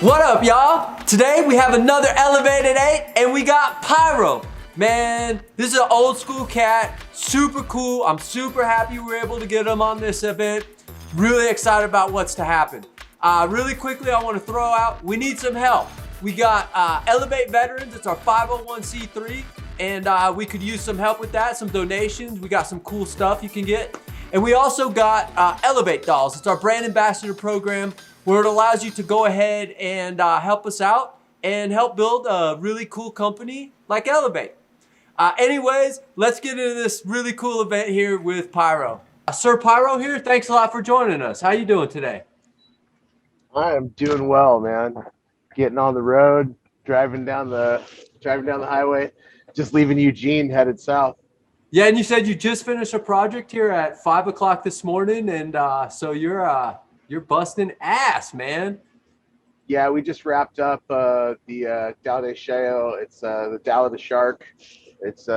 What up, y'all? Today we have another Elev8 and we got Pyro. Man, this is an old school cat, super cool. I'm super happy we were able to get him on this event. Really excited about what's to happen. Really quickly, I want to throw out, we need some help. We got Elev8 Veterans, it's our 501c3, and we could use some help with that, some donations. We got some cool stuff you can get. And we also got Elev8 Dolls. It's our brand ambassador program where it allows you to go ahead and help us out and help build a really cool company like Elev8. Anyways, let's get into this really cool event here with Pyro. Sir Pyro here, thanks a lot for joining us. How you doing today? I am doing well, man. Getting on the road, driving down the highway, just leaving Eugene, headed south. Yeah, and you said you just finished a project here at 5 o'clock this morning, and so you're busting ass, man. Yeah, we just wrapped up the Dow de Cheo. It's the Dow of the Shark. It's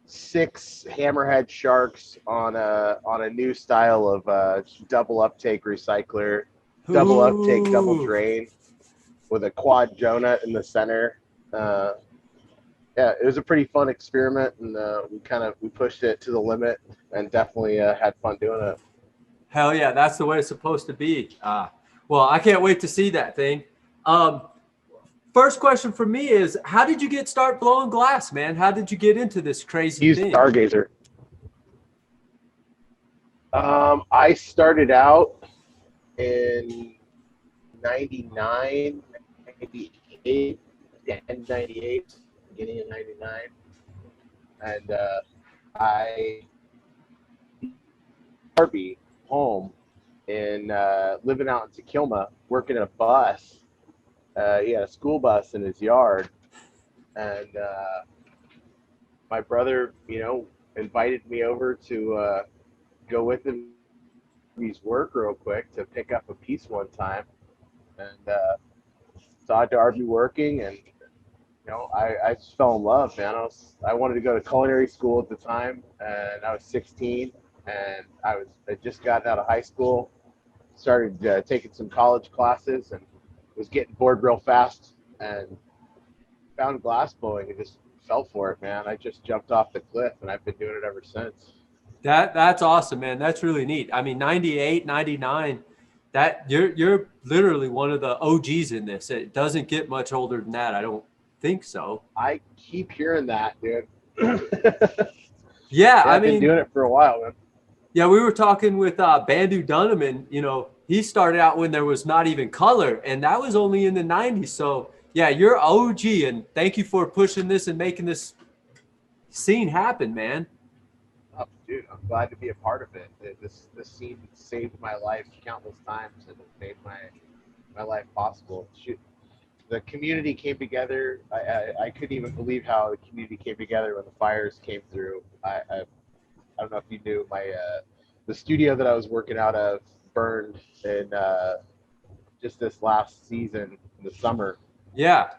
6 hammerhead sharks on a new style of double uptake recycler, double uptake, double drain, with a quad donut in the center. Yeah, it was a pretty fun experiment, and we pushed it to the limit, and definitely had fun doing it. Hell yeah, that's the way it's supposed to be. Well, I can't wait to see that thing. First question for me is, how did you start blowing glass, man? How did you get into this crazy Use thing? Stargazer. I started out in 99, 98, and 98, beginning of 99. And I Harvey home and living out in Tequilma, working at a bus. He had a school bus in his yard, and my brother, invited me over to go with him to his work real quick to pick up a piece one time, and saw Darby working, and I just fell in love, man. I wanted to go to culinary school at the time, and I was 16, and I just gotten out of high school, started taking some college classes, and was getting bored real fast, and found glass blowing and just fell for it, man. I just jumped off the cliff, and I've been doing it ever since. That's awesome, man. That's really neat. I mean, 98, 99, that you're literally one of the OGs in this. It doesn't get much older than that. I don't think so. I keep hearing that, dude. Yeah, I I've been mean, doing it for a while, man. yeah, we were talking with Bandu Dunham, and he started out when there was not even color, and that was only in the 90s. So yeah, you're OG, and thank you for pushing this and making this scene happen, man. Oh, dude, I'm glad to be a part of it. This scene saved my life countless times, and it made my life possible. Shoot, the community came together. I couldn't even believe how the community came together when the fires came through. I don't know if you knew, the studio that I was working out of burned in just this last season in the summer. Yeah.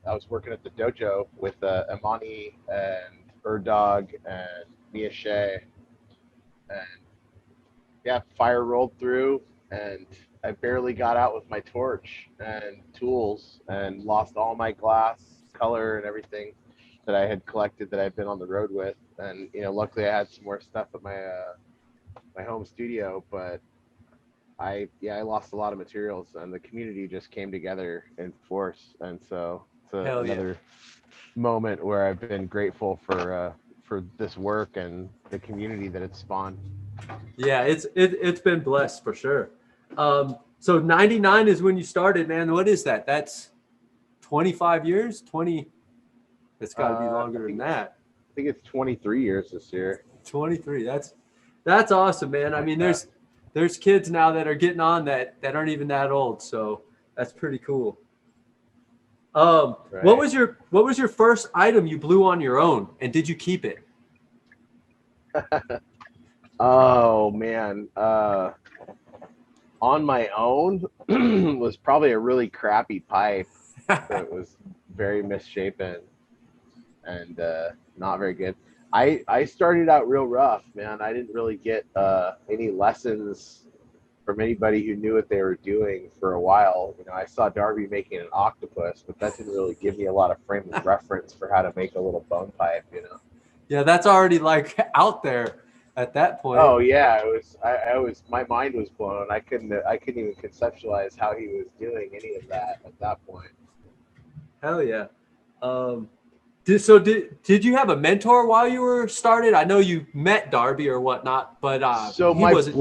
I was working at the dojo with Imani and Erdog and Mia Shea, and yeah, fire rolled through, and I barely got out with my torch and tools, and lost all my glass, color, and everything that I had collected that I'd been on the road with. And luckily I had some more stuff at my home studio, but I lost a lot of materials, and the community just came together in force. And so it's another moment where I've been grateful for this work and the community that it's spawned. Yeah, it's been blessed for sure. So 99 is when you started, man. What is that? That's 25 years? 20. It's got to be longer than that. I think it's 23 years this year. 23. That's awesome, man. I mean, there's kids now that are getting on that aren't even that old, so that's pretty cool. Right. What was your first item you blew on your own, and did you keep it? Oh man, on my own was probably a really crappy pipe that was very misshapen and not very good. I started out real rough, man. I didn't really get any lessons from anybody who knew what they were doing for a while. You know, I saw Darby making an octopus, but that didn't really give me a lot of frame of reference for how to make a little bone pipe, you know. Yeah, that's already like out there at that point. Oh yeah, it was. I was. My mind was blown. I couldn't even conceptualize how he was doing any of that at that point. Hell yeah. Um, did you have a mentor while you were started? I know you met Darby or whatnot, but So he wasn't.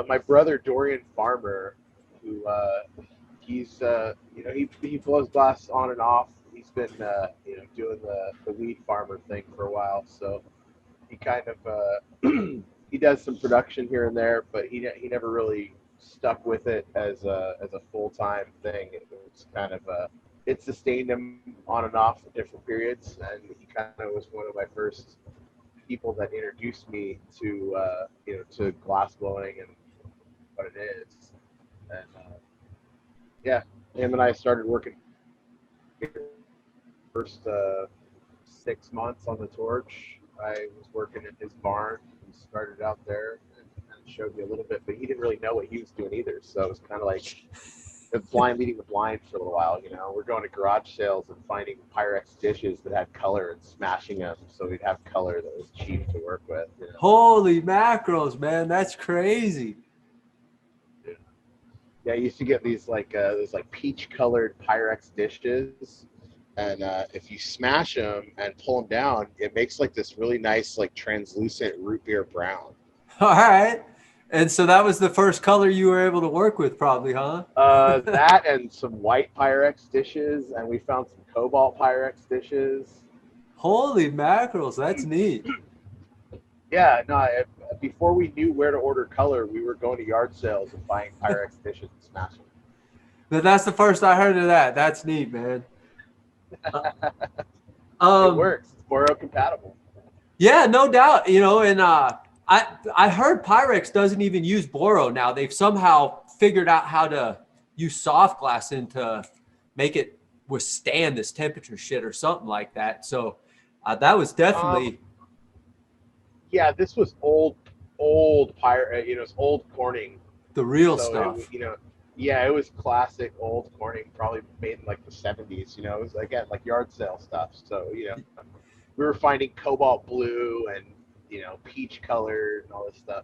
my brother Dorian Farmer, who he's you know he blows glass on and off. He's been you know doing the weed farmer thing for a while, so he kind of he does some production here and there, but he never really stuck with it as a full-time thing. It was kind of it sustained him on and off at different periods, and he kind of was one of my first people that introduced me to you know to glass blowing and what it is. And yeah, him and I started working first 6 months on the torch. I was working in his barn. He started out there and kind of showed me a little bit, but he didn't really know what he was doing either. So it was kind of like the blind leading the blind for a little while. You know, we're going to garage sales and finding Pyrex dishes that had color and smashing them so we'd have color that was cheap to work with. You know? Holy macros, man, that's crazy. Yeah, I used to get these like peach colored Pyrex dishes, and if you smash them and pull them down, it makes like this really nice like translucent root beer brown. All right. And so that was the first color you were able to work with, probably, huh? That and some white Pyrex dishes, and we found some cobalt Pyrex dishes. Holy mackerels, that's neat. Yeah, no, before we knew where to order color, we were going to yard sales and buying Pyrex dishes and smashing them. But that's the first I heard of that. That's neat, man. It works. It's Boro compatible. Yeah, no doubt. You know, and I heard Pyrex doesn't even use boro now. They've somehow figured out how to use soft glass and to make it withstand this temperature shit or something like that. So that was definitely yeah, this was old Pyrex. You know, it's old Corning. the real So stuff. you know, yeah, it was classic old Corning, probably made in like the 70s. You know, it was again like yard sale stuff. So you know, we were finding cobalt blue and you know peach colored and all this stuff.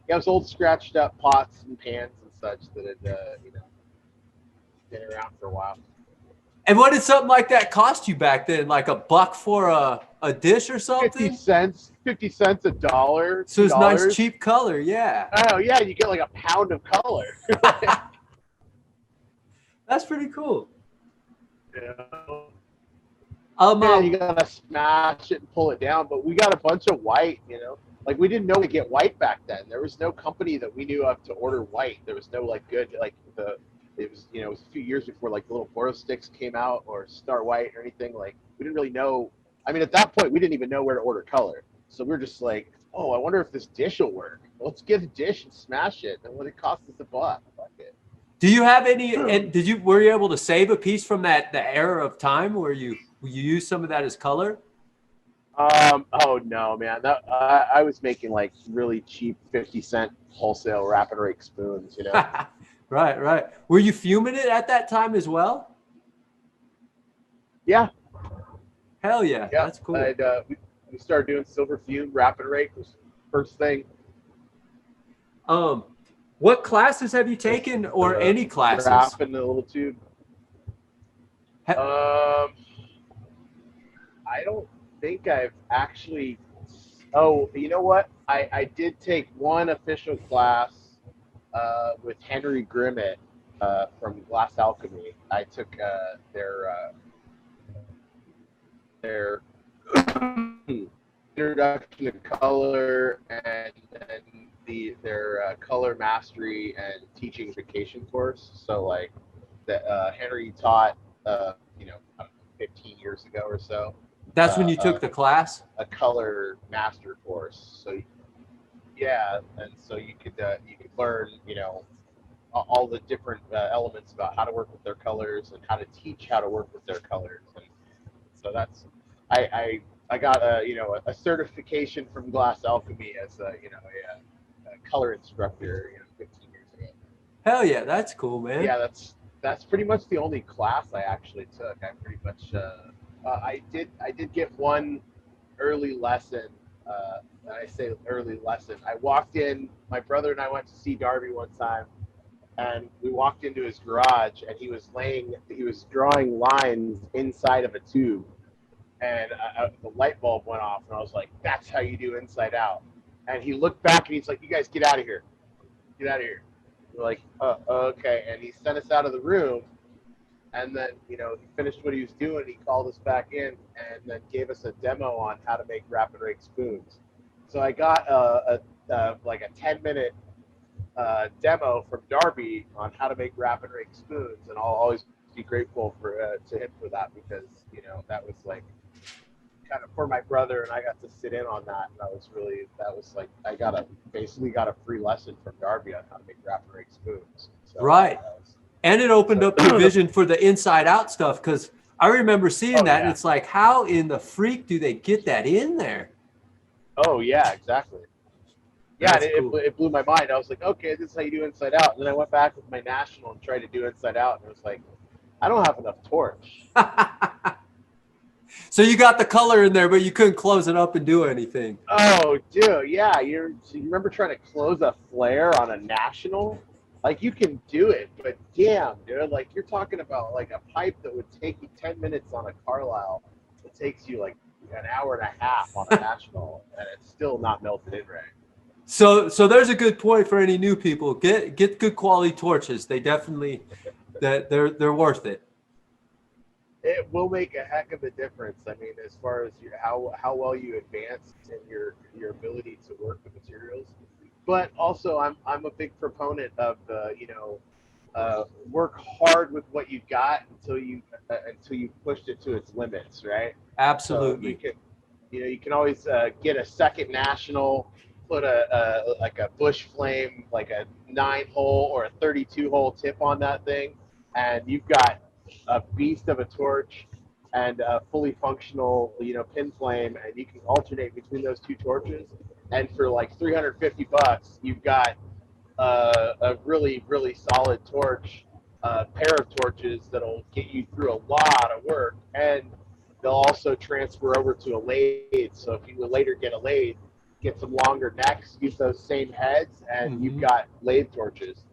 It was old scratched up pots and pans and such that had you know been around for a while. And what did something like that cost you back then? Like $1 for a dish or something? 50 cents, $1. So it's nice cheap color, yeah. Oh yeah, you get like a pound of color. That's pretty cool. Yeah. Yeah, you gotta smash it and pull it down. But we got a bunch of white, you know. Like we didn't know to get white back then. There was no company that we knew of to order white. There was no like good like it was you know it was a few years before like the little Boro sticks came out or Star White or anything. Like we didn't really know. I mean, at that point we didn't even know where to order color. So we were just like, oh, I wonder if this dish will work. Let's get a dish and smash it. And what it costs us $1. Fuck it. Do you have any? And were you able to save a piece from the era of time where you use some of that as color? Oh no, man. I was making like really cheap 50-cent wholesale rapid rake spoons, you know. Right. Were you fuming it at that time as well? Yeah. Hell yeah. That's cool. We started doing silver fume rapid rake was first thing. What classes have you taken, or any classes? Wrap in the little tube. I don't think I've actually. Oh, you know what? I did take one official class with Henry Grimmett from Glass Alchemy. I took their introduction to color and then their color mastery and teaching vacation course. So like Henry taught you know 15 years ago or so. That's when you took the class? A color master course. So yeah, and so you could learn, you know, all the different elements about how to work with their colors and how to teach how to work with their colors. And so that's I got a certification from Glass Alchemy as a color instructor, you know, Hell yeah, that's cool, man. Yeah, that's pretty much the only class I actually took. I pretty much I did get one early lesson. And I say early lesson. I walked in. My brother and I went to see Darby one time, and we walked into his garage, and he was drawing lines inside of a tube, and the light bulb went off, and I was like, "That's how you do inside out." And he looked back, and he's like, "You guys get out of here! Get out of here!" We're like, "Okay," and he sent us out of the room. And then, he finished what he was doing. He called us back in and then gave us a demo on how to make rapid rake spoons. So I got like a 10-minute demo from Darby on how to make rapid rake spoons, and I'll always be grateful to him for that, because that was like kind of for my brother, and I got to sit in on that, and that was like I basically got a free lesson from Darby on how to make rapid rake spoons. So Right. And it opened up your vision for the inside out stuff, because I remember seeing that, and it's like, how in the freak do they get that in there? Oh, yeah, exactly. Yeah, cool. It blew my mind. I was like, okay, this is how you do inside out. And then I went back with my national and tried to do inside out, and it was like, I don't have enough torch. So you got the color in there, but you couldn't close it up and do anything. Oh, dude, yeah. You remember trying to close a flare on a national? Like, you can do it, but damn, dude, like, you're talking about like a pipe that would take you 10 minutes on a Carlisle. It takes you like an hour and a half on a national, and it's still not melted in right. So there's a good point for any new people. Get good quality torches. They definitely they're worth it. It will make a heck of a difference. I mean, as far as how well you advance in your ability to work with materials. But also, I'm a big proponent of work hard with what you got until you've pushed it to its limits, right? Absolutely. So you can always get a second national, put like a bush flame, like a 9-hole or a 32-hole tip on that thing, and you've got a beast of a torch and a fully functional pin flame, and you can alternate between those two torches. And for like $350, you've got a really, really solid torch, pair of torches that'll get you through a lot of work, and they'll also transfer over to a lathe. So if you later get a lathe, get some longer necks, use those same heads, and you've got lathe torches.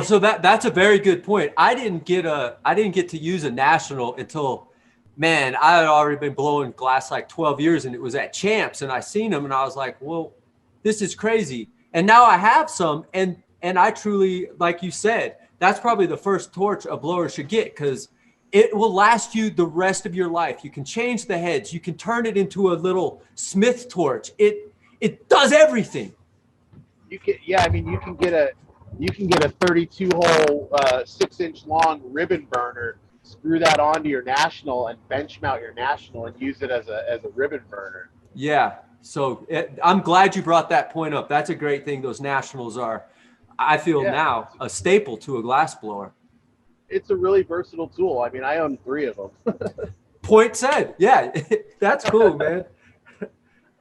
So that's a very good point. I didn't get to use a national until, man, I had already been blowing glass like 12 years, and it was at Champs, and I seen them, and I was like, well, this is crazy. And now I have some, and I truly, like you said, that's probably the first torch a blower should get, because it will last you the rest of your life. You can change the heads. You can turn it into a little Smith torch. It does everything. You can get a 32-hole, 6-inch long ribbon burner. Screw that onto your national and bench mount your national and use it as a ribbon burner. Yeah. So I'm glad you brought that point up. That's a great thing. Those nationals are, I feel now, a staple to a glass blower. It's a really versatile tool. I mean, I own 3 of them. Point said. Yeah, that's cool, man.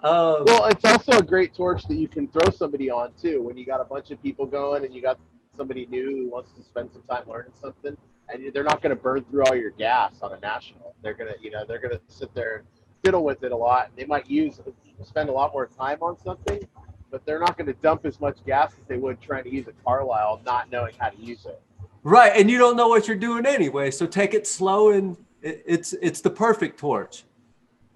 Well, it's also a great torch that you can throw somebody on too when you got a bunch of people going and you got somebody new who wants to spend some time learning something, and they're not going to burn through all your gas on a national. They're gonna sit there and fiddle with it a lot. They might spend a lot more time on something, but they're not going to dump as much gas as they would trying to use a Carlisle not knowing how to use it. Right, and you don't know what you're doing anyway, so take it slow, and it's the perfect torch.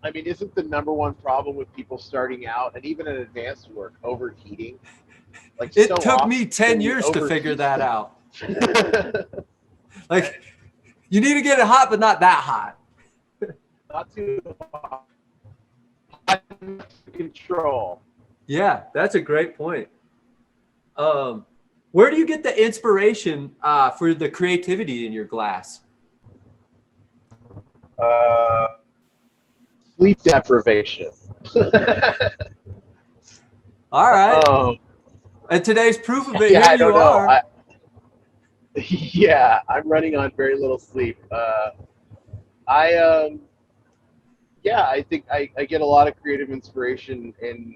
I mean, isn't the number one problem with people starting out and even in advanced work overheating? Like, it took me 10 years to figure that out. Like, you need to get it hot, but not that hot. Not too hot. Control. Yeah, that's a great point. Where do you get the inspiration for the creativity in your glass? Sleep deprivation. All right. And today's proof of it. Yeah, here I don't you know. are. I'm running on very little sleep. I think I get a lot of creative inspiration in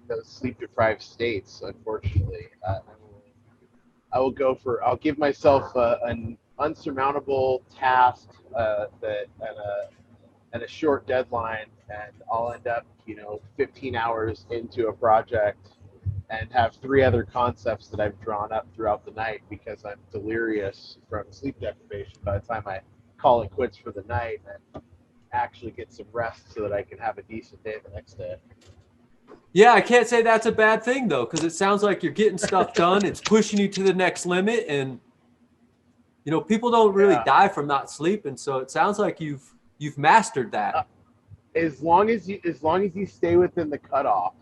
those sleep deprived states. Unfortunately, I'll give myself an unsurmountable task and a short deadline, and I'll end up, 15 hours into a project and have 3 other concepts that I've drawn up throughout the night because I'm delirious from sleep deprivation by the time I call it quits for the night and actually get some rest so that I can have a decent day the next day. Yeah, I can't say that's a bad thing though, because it sounds like you're getting stuff done. It's pushing you to the next limit, and people don't really die from not sleeping. So it sounds like you've mastered that. As long as you stay within the cutoff,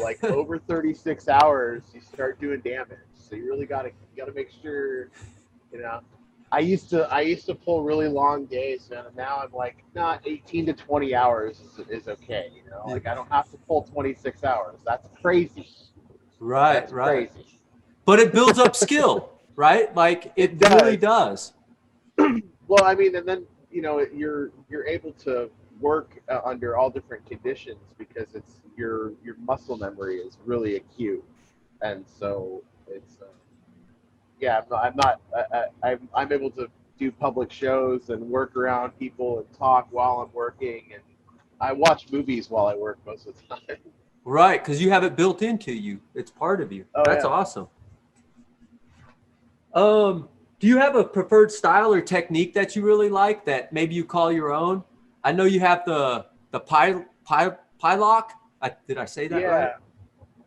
like over 36 hours, you start doing damage. So you really gotta make sure, I used to pull really long days, man, and now I'm like, 18 to 20 hours is okay. Like I don't have to pull 26 hours. That's crazy. Right, That's right. Crazy. But it builds up skill, right? Like it really does. Well, I mean, and then you're able to work under all different conditions because it's your muscle memory is really acute, and so it's I'm able to do public shows and work around people and talk while I'm working, and I watch movies while I work most of the time. Right, because you have it built into you. It's part of you. Oh, that's awesome. Do you have a preferred style or technique that you really like that maybe you call your own? I know you have the Pylock. Did I say that right?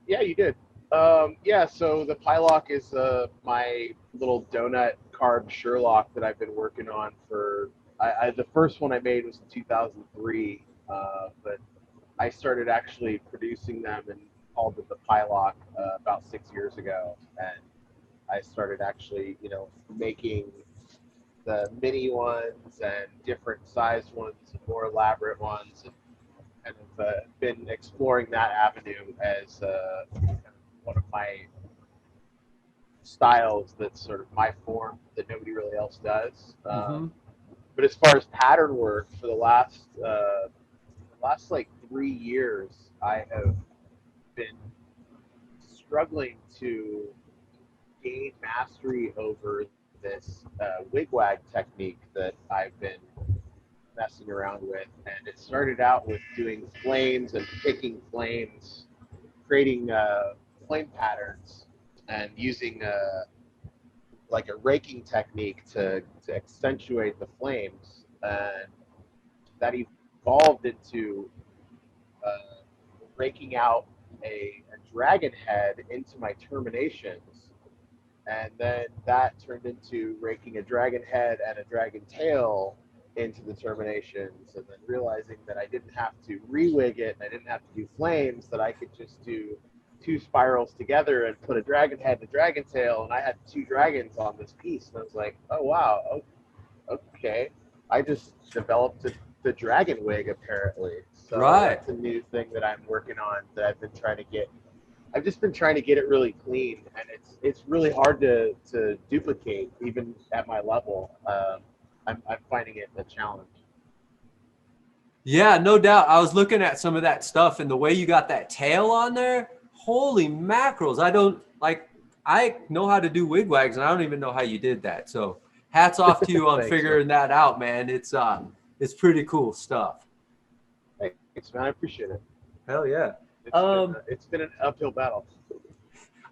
Yeah, you did. So the Pylock is my little donut carved Sherlock that I've been working on for. The first one I made was in 2003, but I started actually producing them and called it the Pylock about 6 years ago, and I started actually, making the mini ones and different sized ones and more elaborate ones, and have been exploring that avenue as one of my styles that's sort of my form that nobody really else does. But as far as pattern work, for the last like 3 years, I have been struggling to gain mastery over this wigwag technique that I've been messing around with, and it started out with doing flames and picking flames, creating flame patterns, and using like a raking technique to accentuate the flames, and that evolved into raking out a dragon head into my terminations, and then that turned into raking a dragon head and a dragon tail into the terminations, and then realizing that I didn't have to re-wig it and I didn't have to do flames, that I could just do 2 spirals together and put a dragon head and a dragon tail, and I had 2 dragons on this piece, and I was like, oh wow, okay, I just developed the dragon wig apparently. So that's a new thing that I'm working on, that I've just been trying to get it really clean, and it's really hard to duplicate even at my level. I'm finding it a challenge. Yeah, no doubt. I was looking at some of that stuff, and the way you got that tail on there, holy mackerels. I know how to do wigwags, and I don't even know how you did that. So hats off to you on figuring that out, man. It's pretty cool stuff. Thanks, man. I appreciate it. Hell yeah. It's been an uphill battle.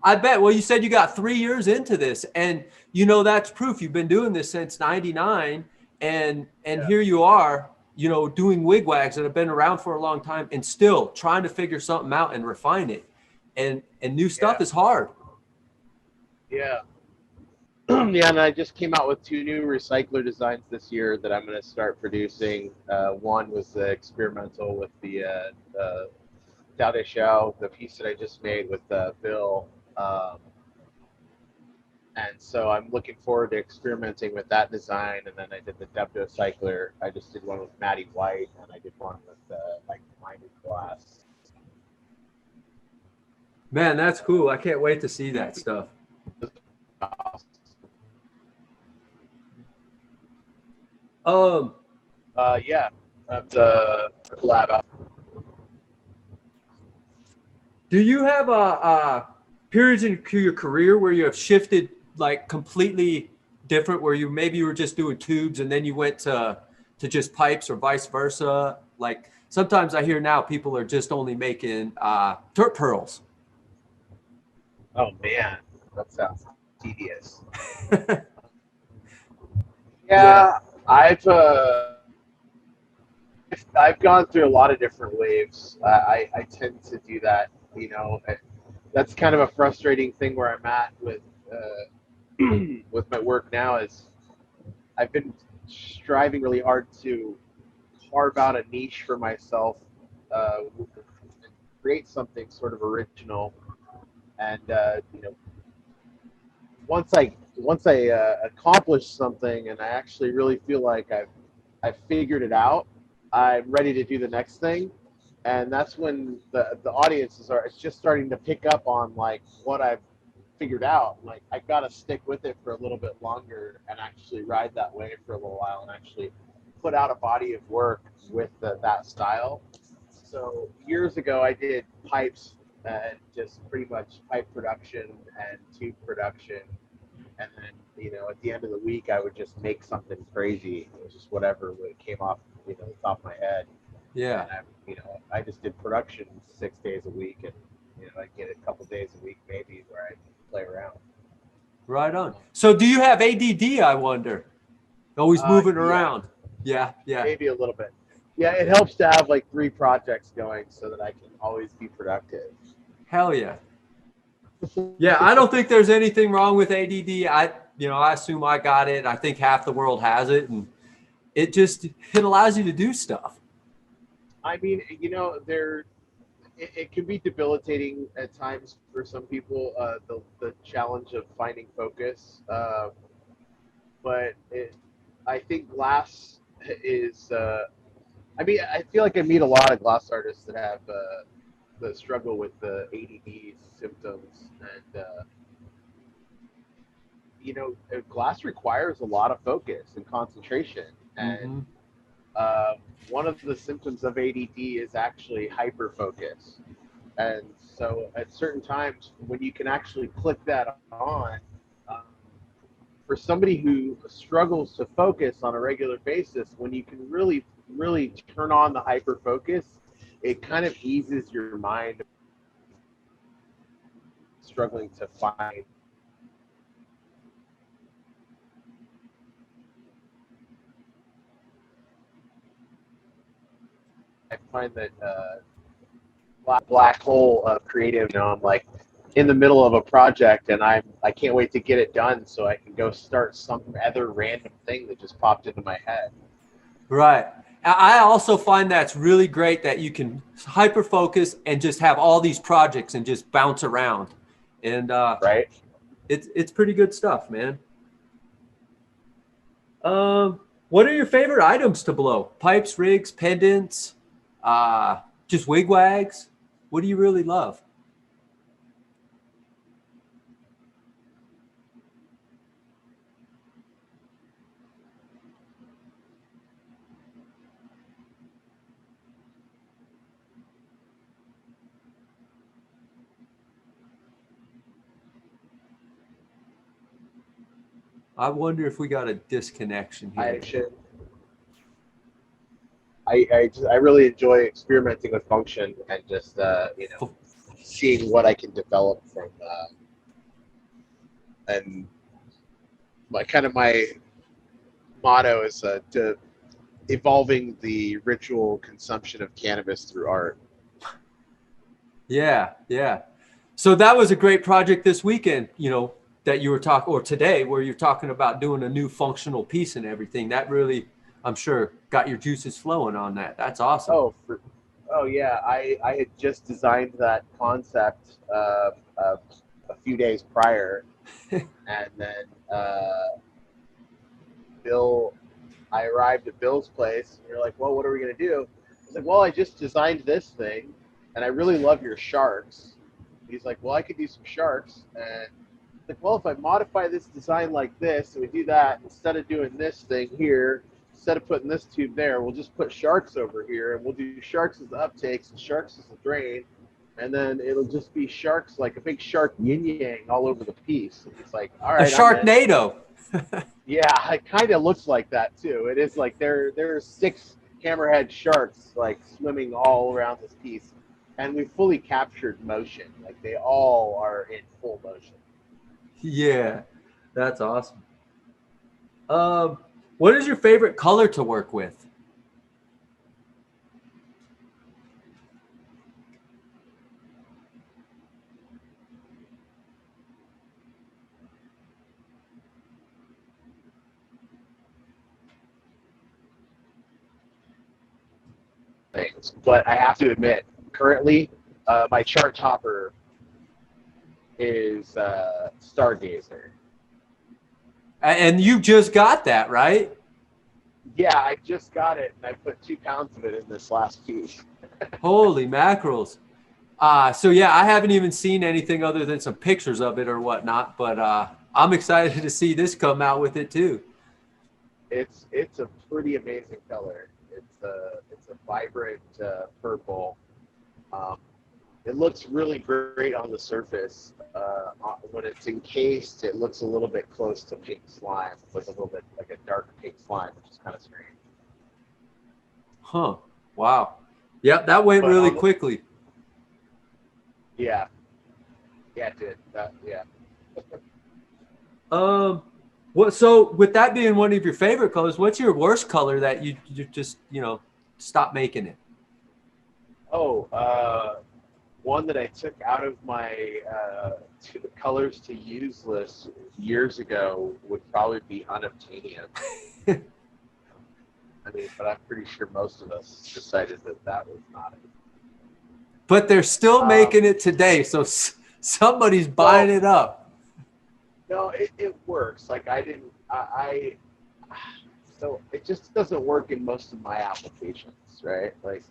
I bet. Well, you said you got 3 years into this, and that's proof you've been doing this since '99, and here you are, doing wigwags that have been around for a long time, and still trying to figure something out and refine it, and new stuff is hard. Yeah. Yeah, and I just came out with 2 new recycler designs this year that I'm going to start producing. One was experimental with the Tao de Shao, the piece that I just made with Bill. And so I'm looking forward to experimenting with that design. And then I did the Debdo Cycler. I just did one with Maddie White, and I did one with Untitled Glass. Man, that's cool. I can't wait to see that stuff. Yeah, that's a collab out. Do you have periods in your career where you have shifted like completely different where you were just doing tubes and then you went to just pipes or vice versa? Like sometimes I hear now people are just only making dirt pearls. Oh man, that sounds tedious. Yeah. Yeah, I've gone through a lot of different waves. I tend to do that. You know, that's kind of a frustrating thing where I'm at with with my work now. Is I've been striving really hard to carve out a niche for myself, and create something sort of original. And you know, once I accomplish something and I actually really feel like I've figured it out, I'm ready to do the next thing. And that's when the audiences are it's just starting to pick up on like what I've figured out. Like I gotta stick with it for a little bit longer and actually ride that wave for a little while and actually put out a body of work with that style. So years ago I did pipes and just pretty much pipe production and tube production, and then at the end of the week I would just make something crazy. It was just whatever came off the top of my head, Yeah. and I just did production 6 days a week, and I get a couple days a week maybe where I play around. Right on. So do you have ADD, I wonder? Always moving Yeah, around. Yeah, yeah. maybe a little bit. Yeah, it helps to have like 3 projects going so that I can always be productive. Hell yeah. Yeah, I don't think there's anything wrong with ADD. I assume I got it. I think half the world has it, and it allows you to do stuff. I mean, it can be debilitating at times for some people, the challenge of finding focus. But I think glass is. I mean, I feel like I meet a lot of glass artists that have that struggle with the ADD symptoms, and glass requires a lot of focus and concentration, and Mm-hmm. uh, one of the symptoms of ADD is actually hyperfocus. And so at certain times when you can actually click that on, um, for somebody who struggles to focus on a regular basis, when you can really, really turn on the hyper focus, it kind of eases your mind struggling to find. I find that black hole of creative. I'm like in the middle of a project and I can't wait to get it done so I can go start some other random thing that just popped into my head. Right. I also find that's really great that you can hyper focus and just have all these projects and just bounce around. And Right? it's pretty good stuff, man. What are your favorite items to blow? Pipes, rigs, pendants, just wigwags? What do you really love? I wonder if we got a disconnection here. I should. I really enjoy experimenting with function and just seeing what I can develop from and my motto is to evolving the ritual consumption of cannabis through art. Yeah, yeah. So that was a great project this weekend, that you were talking, or today, where you're talking about doing a new functional piece and everything. That really, I'm sure, got your juices flowing on that. That's awesome. Oh yeah, I had just designed that concept a few days prior, and then Bill, I arrived at Bill's place, and you're like, well, what are we gonna do? I was like, well, I just designed this thing, and I really love your sharks. He's like, well, I could do some sharks, and like, well, if I modify this design like this, and we do that, instead of doing this thing here, instead of putting this tube there, we'll just put sharks over here, and we'll do sharks as the uptakes and sharks as the drain. and then it'll just be sharks, like a big shark yin yang all over the piece. And it's like, all A right, I'm in. Sharknado. Yeah, it kind of looks like that too. It is like there's 6 hammerhead sharks like swimming all around this piece, and we fully captured motion. Like they all are in full motion. Yeah, that's awesome. Um, what is your favorite color to work with? Things, but I have to admit, currently, my chart topper is Stargazer. And you just got that, right? Yeah, I just got it, and I put 2 pounds of it in this last piece. Holy mackerels. So yeah, I haven't even seen anything other than some pictures of it or whatnot, but I'm excited to see this come out with it too. It's a pretty amazing color. It's a vibrant purple. Um, it looks really great on the surface. When it's encased, it looks a little bit close to pink slime, like a little bit like a dark pink slime, which is kind of strange. Huh. Wow. Yep, that went But really quickly. Yeah, yeah, it did. Yeah. What? So with that being one of your favorite colors, what's your worst color that you just stop making it? Oh, one that I took out of my colors to use list years ago would probably be unobtainium. I mean, but I'm pretty sure most of us decided that that was not it. But they're still making it today, so somebody's buying it up. No, it works. Like so it just doesn't work in most of my applications, right? Like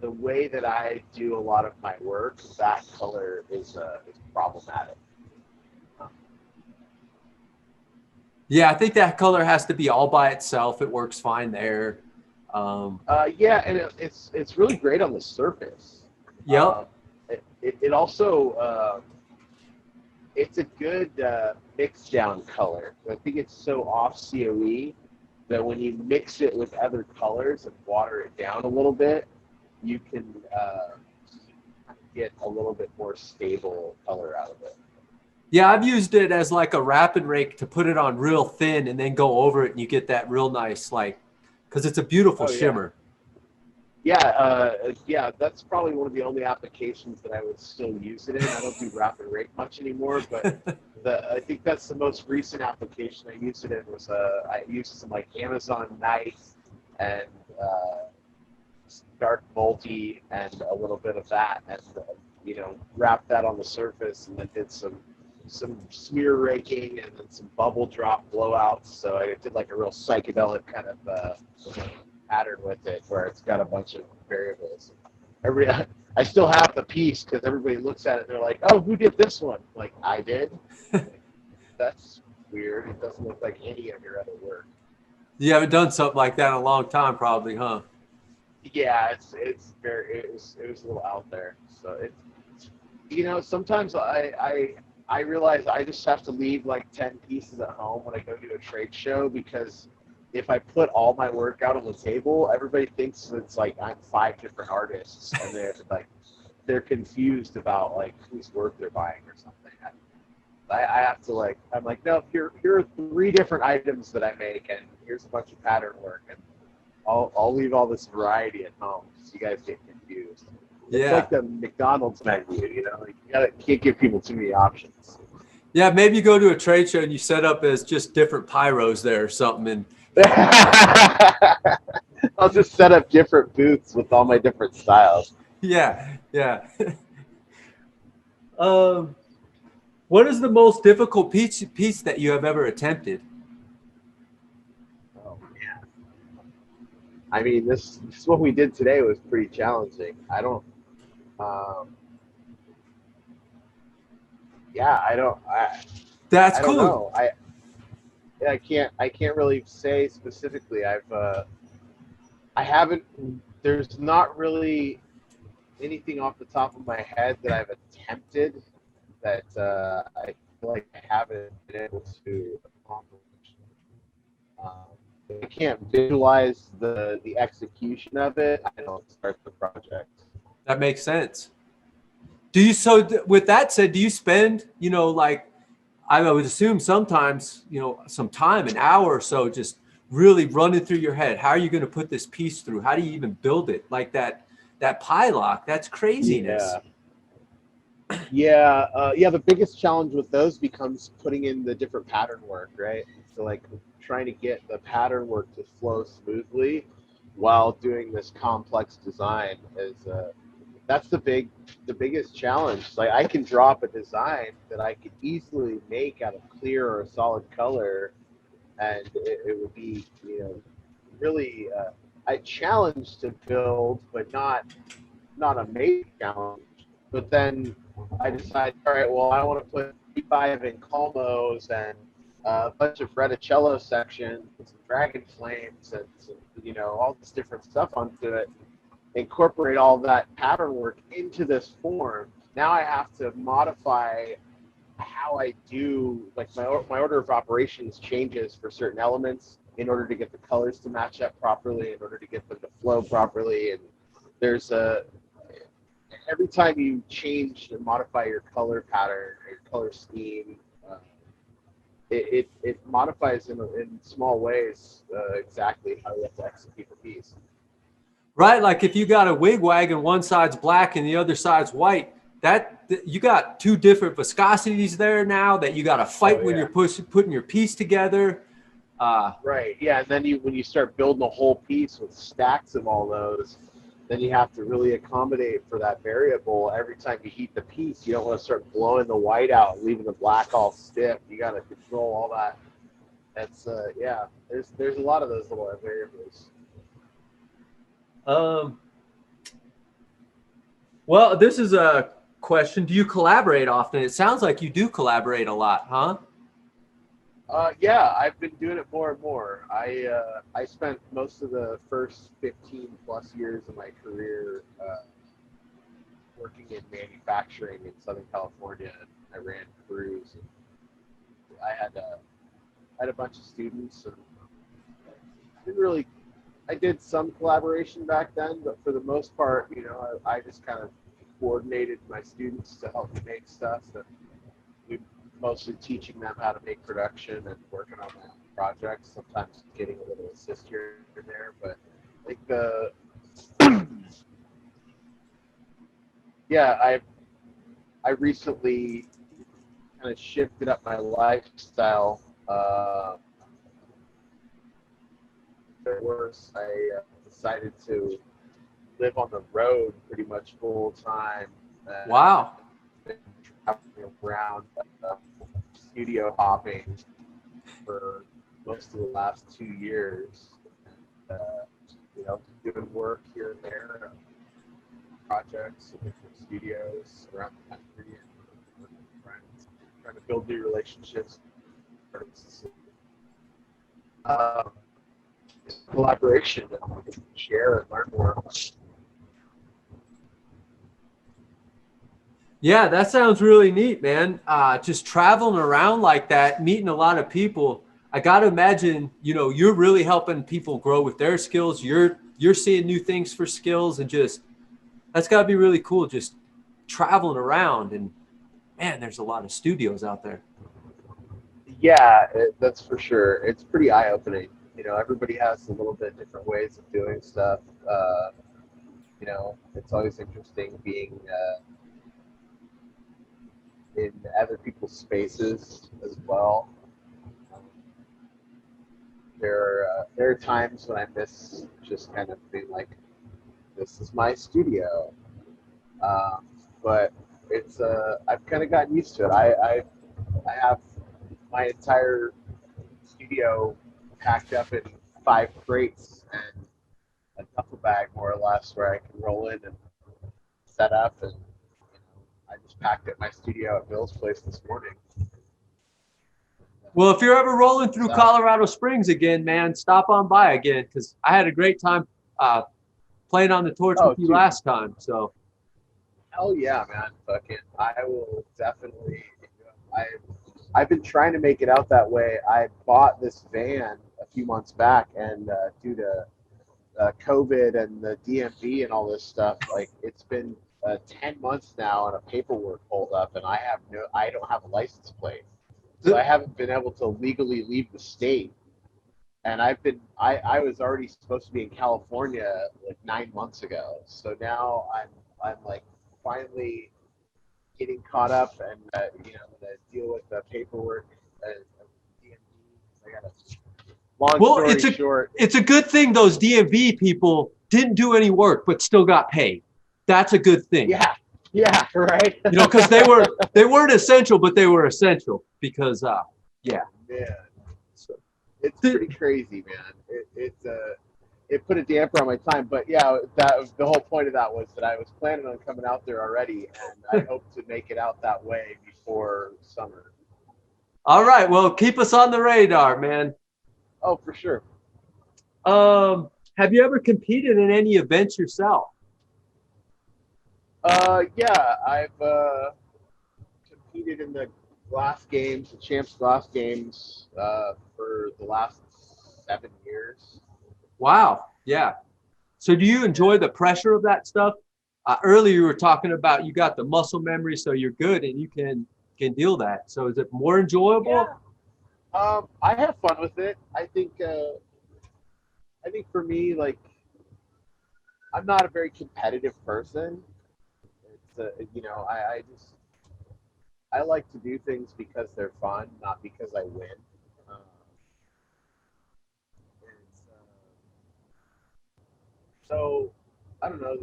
the way that I do a lot of my work, that color is problematic. Yeah, I think that color has to be all by itself. It works fine there. Yeah, and it's really great on the surface. Yep. It also it's a good mix down color. I think it's so off COE that when you mix it with other colors and water it down a little bit, you can get a little bit more stable color out of it. Yeah, I've used it as like a wrap and rake to put it on real thin and then go over it, and you get that real nice, like, because it's a beautiful shimmer. Yeah, that's probably one of the only applications that I would still use it in. I don't do wrap and rake much anymore, but I think that's the most recent application I used it in was I used some like Amazon night and dark multi and a little bit of that, and wrapped that on the surface, and then did some smear raking and then some bubble drop blowouts. So I did like a real psychedelic kind of pattern with it, where it's got a bunch of variables. I still have the piece because everybody looks at it and they're like, "Oh, who did this one?" Like, I did. That's weird. It doesn't look like any of your other work. You haven't done something like that in a long time, probably, huh? Yeah, it was a little out there. So sometimes I realize I just have to leave like 10 pieces at home when I go to a trade show, because if I put all my work out on the table, everybody thinks it's like I'm 5 different artists, and they're confused about like whose work they're buying or something. I have to I'm like, no, here are 3 different items that I make, and here's a bunch of pattern work, and I'll leave all this variety at home so you guys get confused. It's like the McDonald's menu, like can't give people too many options. Yeah, maybe you go to a trade show and you set up as just different pyros there or something, and I'll just set up different booths with all my different styles. Yeah. What is the most difficult piece that you have ever attempted? Oh man, I mean, this what we did today was pretty challenging. I don't. That's cool. Know. I can't really say specifically. I haven't. There's not really anything off the top of my head that I've attempted that I feel like I haven't been able to accomplish. If I can't visualize the execution of it, I don't start the project. That makes sense. Do you, so with that said, do you spend, you know, like, I would assume sometimes, you know, some time, an hour or so, just really running through your head. How are you going to put this piece through? How do you even build it? Like that pie lock, that's craziness. Yeah, the biggest challenge with those becomes putting in the different pattern work, right? So like trying to get the pattern work to flow smoothly while doing this complex design is that's the biggest challenge. Like I can drop a design that I could easily make out of clear or a solid color, and it would be, you know, really a challenge to build, but not a major challenge. But then I decide, all right, well, I want to put 5 in Calmos and a bunch of Reticello sections, and some Dragon Flames, and some, you know, all this different stuff onto it. Incorporate all that pattern work into this form. Now I have to modify how I do, like my order of operations changes for certain elements in order to get the colors to match up properly, in order to get them to flow properly. And there's every time you change and modify your color pattern, your color scheme, it modifies in small ways exactly how you have to execute the piece. Right, like if you got a wigwag and one side's black and the other side's white, that you got two different viscosities there now that you got to fight when you're putting your piece together. Right, yeah, and then when you start building a whole piece with stacks of all those, then you have to really accommodate for that variable. Every time you heat the piece, you don't want to start blowing the white out, leaving the black all stiff. You got to control all that. That's yeah. There's a lot of those little variables. Well, this is a question. Do you collaborate often? It sounds like you do collaborate a lot, huh? Yeah, I've been doing it more and more. I spent most of the first 15 plus years of my career working in manufacturing in Southern California. I ran crews. And I had a bunch of students, and I did some collaboration back then, but for the most part, you know, I just kind of coordinated my students to help me make stuff. And we mostly teaching them how to make production and working on my own projects, sometimes getting a little assist here and there. But I think yeah, I recently kind of shifted up my lifestyle. Worse, I decided to live on the road pretty much full time. Wow. Traveling around, studio hopping for most of the last 2 years. And, you know, doing work here and there, projects in different studios around the country, and working with friends, trying to build new relationships. Collaboration that we can share and learn more. Yeah, that sounds really neat, man. Just traveling around like that, meeting a lot of people. I got to imagine, you know, you're really helping people grow with their skills. You're seeing new things for skills, and just that's got to be really cool. Just traveling around, and man, there's a lot of studios out there. Yeah, that's for sure. It's pretty eye-opening. You know, everybody has a little bit different ways of doing stuff. You know, it's always interesting being in other people's spaces as well. There are times when I miss just kind of being like, this is my studio. But it's I've kind of gotten used to it. I have my entire studio packed up in 5 crates and a duffel bag, more or less, where I can roll in and set up. And you know, I just packed up my studio at Bill's place this morning. Well, if you're ever rolling through Colorado Springs again, man, stop on by again, because I had a great time playing on the torch with you last time. So Hell yeah, man. Fucking, I will definitely. I, I've been trying to make it out that way. I bought this van a few months back, and due to COVID and the DMV and all this stuff, like it's been 10 months now, and a paperwork hold up, and I don't have a license plate, so I haven't been able to legally leave the state. And I was already supposed to be in California like 9 months ago, so now I'm like finally getting caught up, and I'm gonna deal with the paperwork and DMV. I got a long Well, story short. it's a good thing those DMV people didn't do any work but still got paid. That's a good thing. Yeah, right. Because they weren't essential, but they were essential because yeah. Man, So, it's pretty crazy, man. It put a damper on my time, but yeah, that was the whole point of that was that I was planning on coming out there already, and I hope to make it out that way before summer. all right, well, keep us on the radar, man. Oh, for sure. Have you ever competed in any events yourself? Yeah, I've competed in the glass games, the Champs Glass games, for the last 7 years. Wow, yeah. So do you enjoy the pressure of that stuff? Earlier you were talking about you got the muscle memory, so you're good and you can deal that. So is it more enjoyable? Yeah. I have fun with it. I think for me, like, I'm not a very competitive person. It's I like to do things because they're fun, not because I win. Um, it's, so I don't know.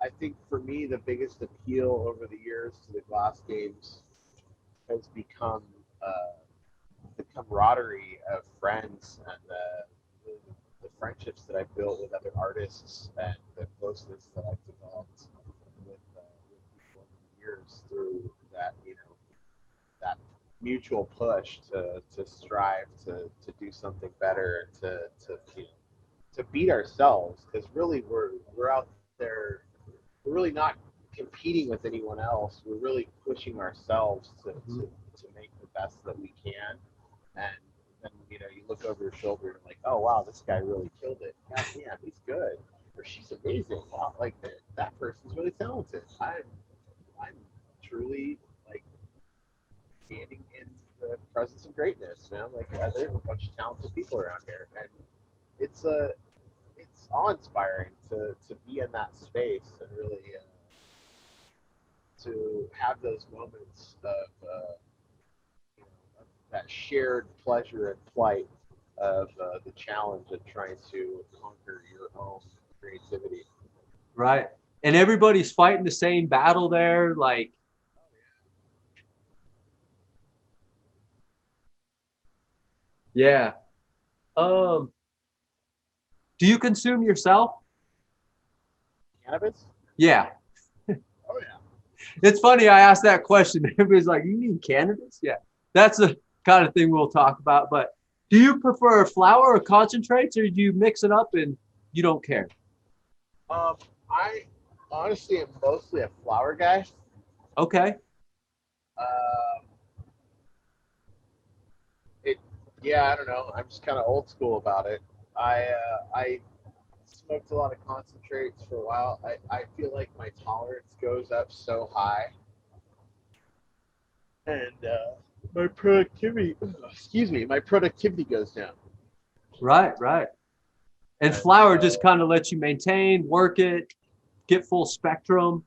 I think for me the biggest appeal over the years to the glass games has become the camaraderie of friends and the friendships that I've built with other artists and the closeness that I've developed with people over the years through that mutual push to strive to do something better and to beat ourselves, because really we're out there, we're really not competing with anyone else. We're really pushing ourselves to make the best that we can. And then you look over your shoulder and like, oh wow, this guy really killed it. God damn, he's good. Or she's amazing. Wow, like that person's really talented. I'm truly like standing in the presence of greatness, man. Like there's a bunch of talented people around here, and it's awe-inspiring to be in that space and really to have those moments of that shared pleasure and plight of the challenge of trying to conquer your own creativity. Right. And everybody's fighting the same battle there. Like, yeah. Um, do you consume yourself? Cannabis? Yeah. Oh yeah. It's funny. I asked that question. Everybody's like, you mean cannabis? Yeah. That's the kind of thing we'll talk about. But do you prefer flour or concentrates, or do you mix it up and you don't care? I honestly am mostly a flower guy. Okay. Um, it, yeah, I don't know. I'm just kind of old school about it. I smoked a lot of concentrates for a while. I feel like my tolerance goes up so high, and my productivity, excuse me, my productivity goes down. Right, right. And And flour so, just kind of lets you maintain, work it, get full spectrum.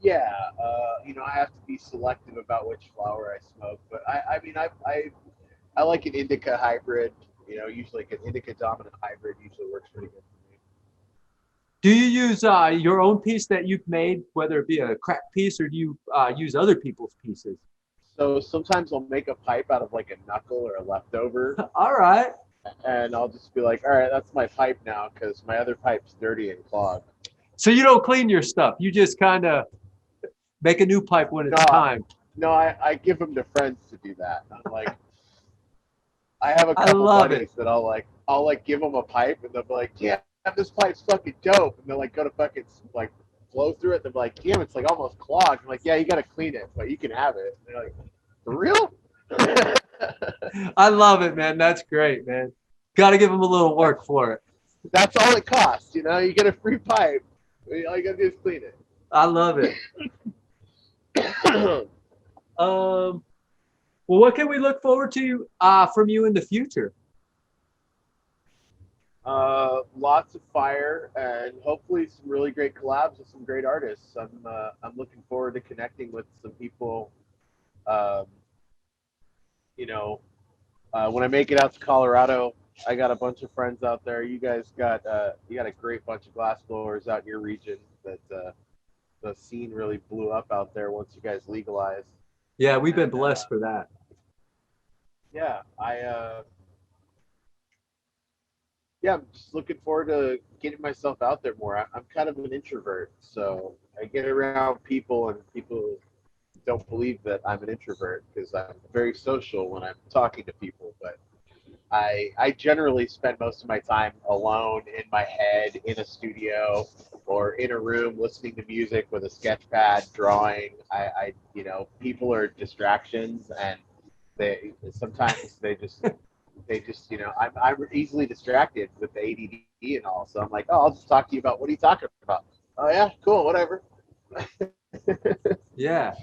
yeah, I have to be selective about which flower I smoke. But I mean, I like an indica hybrid. Usually like an indica dominant hybrid usually works pretty good for me. Do you use your own piece that you've made, whether it be a crack piece, or do you use other people's pieces? So sometimes I'll make a pipe out of like a knuckle or a leftover, All right. and I'll just be like, all right, that's my pipe now because my other pipe's dirty and clogged. So you don't clean your stuff. You just kind of make a new pipe when it's time. No, I give them to friends to do that. I'm like, I have a I couple love buddies it. that I'll like give them a pipe and they'll be like, yeah, this pipe's fucking dope, and they'll like go to fucking like blow through it. They're like, damn, it's like almost clogged. I'm like, yeah, you got to clean it, but you can have it. And they're like, for real? I love it, man. That's great, man. Got to give them a little work for it. That's all it costs, you know. You get a free pipe. All you got to do is clean it. I love it. Well, what can we look forward to from you in the future? Lots of fire and hopefully some really great collabs with some great artists. I'm looking forward to connecting with some people. Um, you know, when I make it out to Colorado, I got a bunch of friends out there. You guys got you got a great bunch of glass blowers out in your region. That the scene really blew up out there once you guys legalized. Yeah, we've been blessed for that. Yeah, yeah, I'm just looking forward to getting myself out there more. I'm kind of an introvert, so I get around people, and people don't believe that I'm an introvert because I'm very social when I'm talking to people. But I generally spend most of my time alone in my head in a studio or in a room listening to music with a sketch pad, drawing. You know, people are distractions, and they sometimes they just, you know, I'm easily distracted with the ADD and all. So I'm like, oh, I'll just talk to you about what are you talking about? Oh yeah, cool, whatever. Yeah.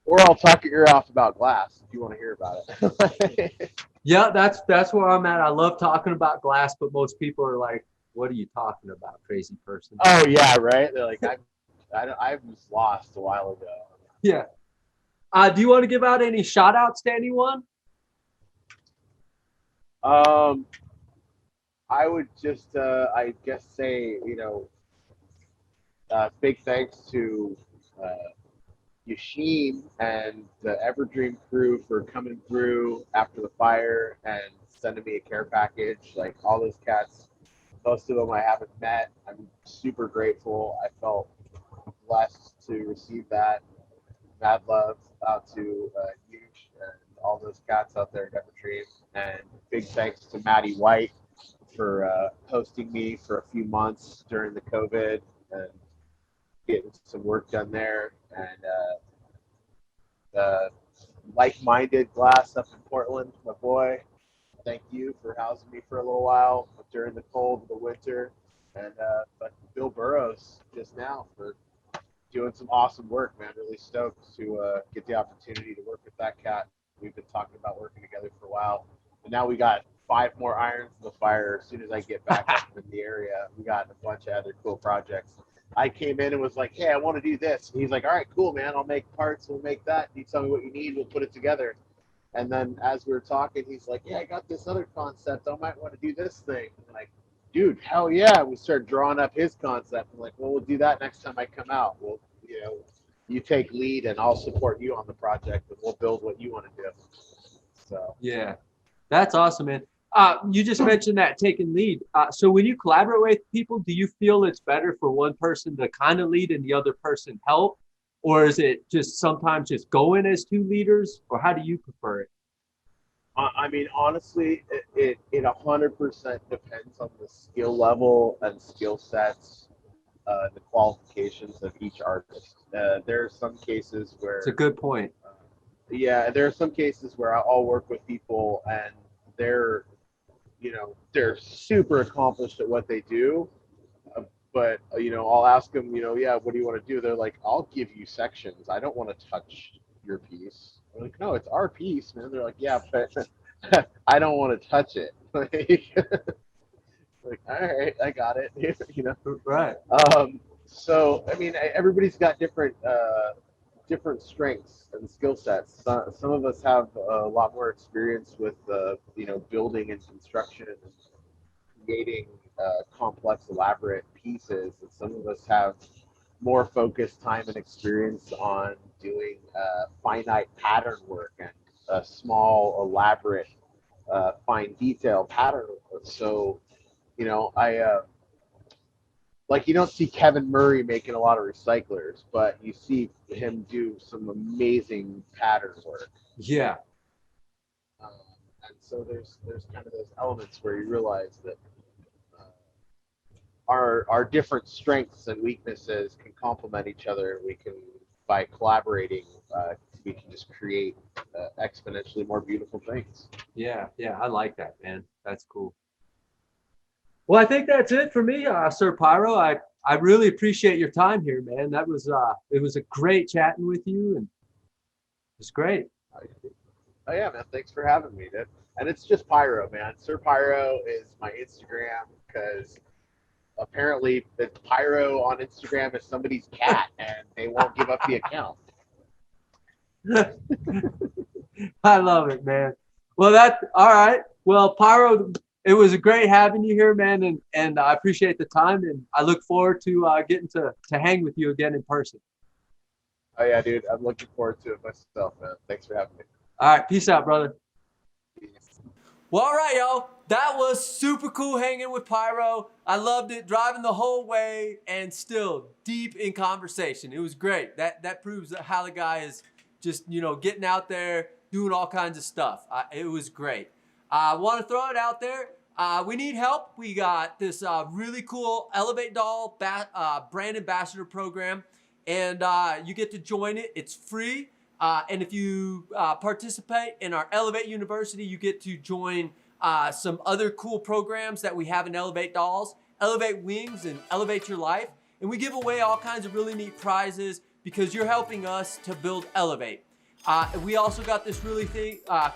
Or I'll talk your ear off about glass if you want to hear about it. Yeah, that's where I'm at. I love talking about glass, but most people are like, "What are you talking about, crazy person?" Oh yeah, right. They're like, I was lost a while ago. Yeah. Do you want to give out any shout outs to anyone? Um, I would just, I guess, say, you know, big thanks to Yashin and the Everdream crew for coming through after the fire and sending me a care package. Like all those cats, most of them I haven't met. I'm super grateful. I felt blessed to receive that. Mad love out to Huge and all those cats out there at Evertree. And big thanks to Maddie White for hosting me for a few months during the COVID and getting some work done there. And like-minded Glass up in Portland, my boy. Thank you for housing me for a little while during the cold of the winter. And Bill Burrows just now for doing some awesome work, man. Really stoked to get the opportunity to work with that cat. We've been talking about working together for a while. And now we got 5 more irons in the fire. As soon as I get back up in the area, we got a bunch of other cool projects. I came in and was like, hey, I want to do this. And he's like, all right, cool, man. I'll make parts. We'll make that. You tell me what you need. We'll put it together. And then as we were talking, he's like, yeah, I got this other concept. I might want to do this thing. I'm like, dude, hell yeah. We started drawing up his concept. I'm like, well, we'll do that next time I come out. We'll, you know, you take lead and I'll support you on the project and we'll build what you want to do. So Yeah, that's awesome, man. You just mentioned that taking lead. So when you collaborate with people, do you feel it's better for one person to kind of lead and the other person help? Or is it just sometimes just going as 2 leaders? Or how do you prefer it? I mean, honestly, it 100% depends on the skill level and skill sets, the qualifications of each artist. There are some cases where It's a good point. Yeah, there are some cases where I'll work with people and they're, you know, they're super accomplished at what they do, but you know, I'll ask them, you know, yeah, what do you want to do? They're like, I'll give you sections. I don't want to touch your piece. I'm like, no, it's our piece, man. They're like, yeah, but I don't want to touch it. Like, all right, I got it. You know, Right. so I mean, everybody's got different strengths and skill sets. Some of us have a lot more experience with you know, building and construction and creating complex, elaborate pieces, and some of us have more focused time and experience on doing finite pattern work and small, elaborate, fine detail pattern work. So, you know, like you don't see Kevin Murray making a lot of recyclers, but you see him do some amazing pattern work. Yeah. Um, and so there's kind of those elements where you realize that our different strengths and weaknesses can complement each other. We can, by collaborating, we can just create exponentially more beautiful things. Yeah, I like that, man. That's cool. Well, I think that's it for me, Sir Pyro. I really appreciate your time here, man. That was it was a great chatting with you, and it's great. Oh yeah, man. Thanks for having me, dude. And it's just Pyro, man. Sir Pyro is my Instagram because apparently the Pyro on Instagram is somebody's cat and they won't give up the account. I love it, man. Well, that's all right. Well, Pyro, it was a great having you here, man, and I appreciate the time, and I look forward to getting to hang with you again in person. Oh yeah, dude. I'm looking forward to it myself, man. Thanks for having me. All right, peace out, brother. Well, all right, y'all. That was super cool hanging with Pyro. I loved it, driving the whole way and still deep in conversation. It was great. That proves how the guy is just, getting out there, doing all kinds of stuff. It was great. I want to throw it out there. We need help. We got this really cool Elev8 doll brand ambassador program, and you get to join it. It's free. And if you participate in our Elev8 University, you get to join some other cool programs that we have in Elev8 Dolls, Elev8 Wings, and Elevate Your Life. And we give away all kinds of really neat prizes because you're helping us to build Elev8. We also got this really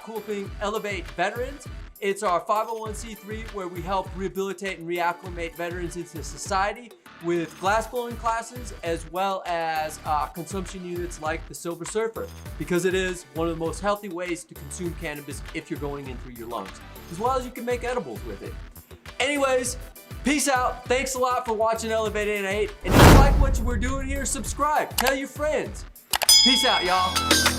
cool thing, Elev8 Veterans. It's our 501c3 where we help rehabilitate and reacclimate veterans into society with glassblowing classes, as well as consumption units like the Silver Surfer, because it is one of the most healthy ways to consume cannabis if you're going in through your lungs, as well as you can make edibles with it. Anyways, peace out. Thanks a lot for watching Elev8. And if you like what we're doing here, subscribe. Tell your friends. Peace out, y'all.